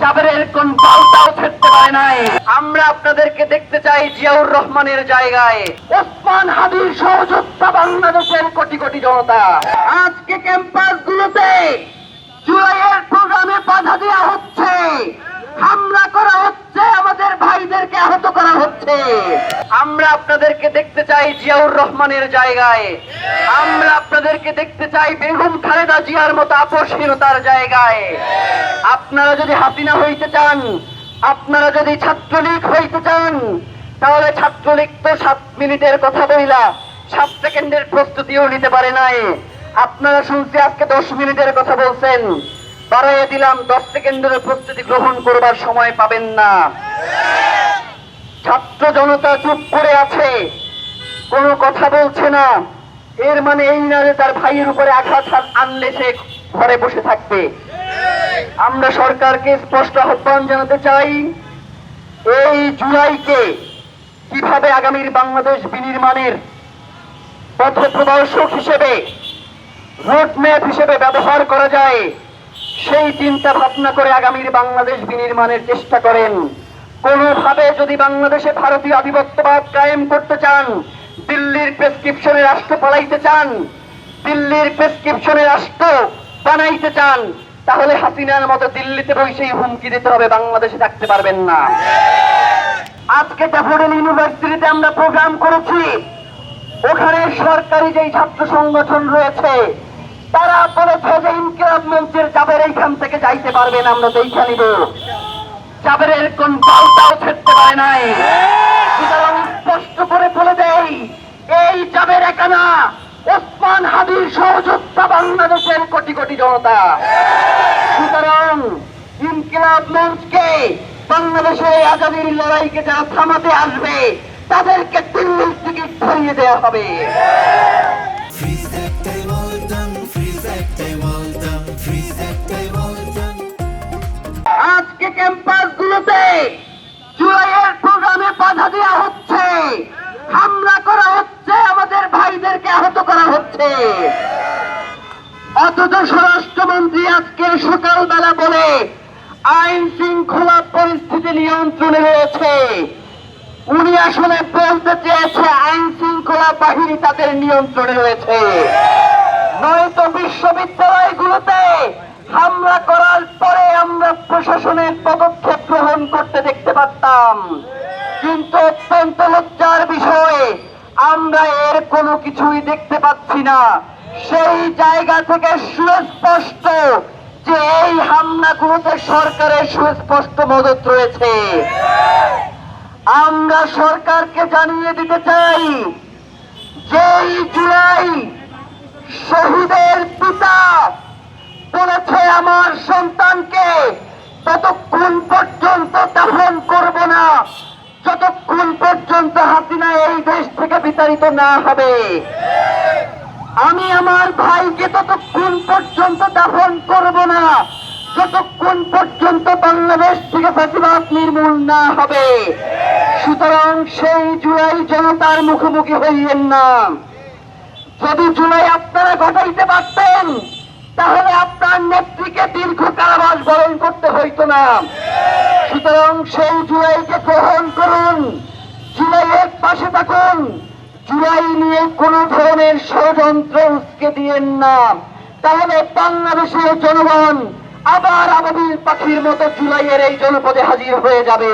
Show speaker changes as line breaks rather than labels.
জাবেরের কোন পাল্টাও ছেড়তে পারে নাই। আমরা আপনাদেরকে দেখতে চাই জিয়াউর রহমানের জায়গায়, ওসমান হাদির সহযোদ্ধা বাংলাদেশের কোটি কোটি জনতা। আজকে ক্যাম্পাসগুলোতে জুলাইয়ের প্রোগ্রামে বাধা দেওয়া হচ্ছে, হামলা করা হচ্ছে, আমাদের ভাইদেরকে আহত করা হচ্ছে। আমরা আপনাদেরকে দেখতে চাই জিয়াউর রহমানের জায়গায়, আমরা আপনাদেরকে দেখতে চাই বেগম খালেদা জিয়ার মতো আপসহীনতার জায়গায়। আপনারা যদি হাসিনা হইতে চান, আপনারা যদি ছাত্রলীগ হইতে চান, তাহলে ছাত্রলীগ তো 7 মিনিটের কথা বইলা 7 সেকেন্ডের প্রস্তুতিও নিতে পারে নাই। আপনারা শুনছি আজকে 10 মিনিটের কথা বলছেন, বাড়াইয়ে দিলাম 10 সেকেন্ডের প্রস্তুতি গ্রহণ করবার সময় পাবেন না। ছাত্র জনতা চুপ করে আছে, কোনো কথা বলছে না, এর মানে এই না যে তার ভাইয়ের উপরে আঘাত আনলে সে ঘরে বসে থাকবে। আমরা সরকারকে স্পষ্ট আহ্বান জানাতে চাই, এই জুলাইকে কিভাবে আগামীর বাংলাদেশ বিনির্মাণের পথপ্রদর্শক হিসেবে, রোডম্যাপ হিসেবে ব্যবহার করা যায়, সেই চিন্তা ভাবনা করে আগামীর বাংলাদেশ বিনির্মাণের চেষ্টা করেন। কোনোভাবে যদি বাংলাদেশে ভারতীয় আধিপত্যবাদ কায়েম করতে চান, দিল্লির প্রেসক্রিপশনে রাষ্ট্র পালাইতে চান, দিল্লির প্রেসক্রিপশনে রাষ্ট্র বানাইতে চান, তাহলে হাসিনার মতো দিল্লিতে বসেই হুমকি দিতে হবে, বাংলাদেশে থাকতে পারবেন না। আজকে ড্যাফোডিল ইউনিভার্সিটিতে আমরা প্রোগ্রাম করেছি, ওখানে সরকারি যেই ছাত্র সংগঠন রয়েছে তারা বলেছে যে ইনকিলাব মঞ্চের জাবের এইখান থেকে যাইতে পারবেন, আমরা দেখে নিব। জাবেরের কোন পাল্টাও ছেড়তে পারে নাই। সুতরাং স্পষ্ট করে বলে দেই, এই জাবের একা না, ওসমান হাদির সহযোদ্ধা বাংলাদেশের কোটি কোটি জনতা। সুতরাং ইনকিলাব মঞ্চকে, বাংলাদেশের আজাদির লড়াইকে যারা থামাতে আসবে তাদেরকে দিল্লির টিকিট ধরিয়ে দেওয়া হবে। আজকে ক্যাম্পাসগুলোতে জুলাইয়ের প্রোগ্রামে বাধা দেওয়া হচ্ছে, হামলা করা হচ্ছে, আমাদের ভাইদেরকে আহত করা হচ্ছে। অথচ স্বরাষ্ট্রমন্ত্রী আজকে সকালবেলা বলে আইন শৃঙ্খলা পরিস্থিতি নিয়ন্ত্রণে রয়েছে। উনি আসলে বলতে চেয়েছে আইন শৃঙ্খলা বাহিনী তাদের নিয়ন্ত্রণে রয়েছে। নয়তো বিশ্ববিদ্যালয়গুলোতে হামলা করার পরে আমরা প্রশাসনের পদক্ষেপ গ্রহণ করতে দেখতে পারতাম, কিন্তু অত্যন্ত লজ্জার বিষয় আমরা এর কোনো কিছুই দেখতে পাচ্ছি না। সেই জায়গা থেকে সুস্পষ্ট যে এই হামলাগুলোতে সরকারের সুস্পষ্ট মদত রয়েছে। আমরা সরকারকে জানিয়ে দিতে চাই, যেই জুলাই শহীদের পিতা বলেছে আমার সন্তানকে ততক্ষণ পর্যন্ত দাফন করব না যতক্ষণ পর্যন্ত হাসিনা এই দেশ থেকে বিতাড়িত না হবে। আমি আমার ভাইকে ততক্ষণ পর্যন্ত দাফন করব না যতক্ষণ পর্যন্ত বাংলাদেশ থেকে ফ্যাসিবাদ নির্মূল না হবে। সুতরাং সেই জুলাই জনতার মুখোমুখি হইয়েন না। যদি জুলাই আপনারা ঘটাইতে পারতেন তাহলে আপনার নেত্রীকে দীর্ঘ কারাবাস বরণ করতে হইতো না। সুতরাং সেই জুলাইকে গ্রহণ করুন, জুলাইয়ের পাশে থাকুন, জুলাই নিয়ে কোন ধরনের ষড়যন্ত্র উস্কে দিয়েন না, তাহলে বাংলাদেশের জনগণ আবার আবাবিল পাখির মতো জুলাইয়ের এই জনপদে হাজির হয়ে যাবে।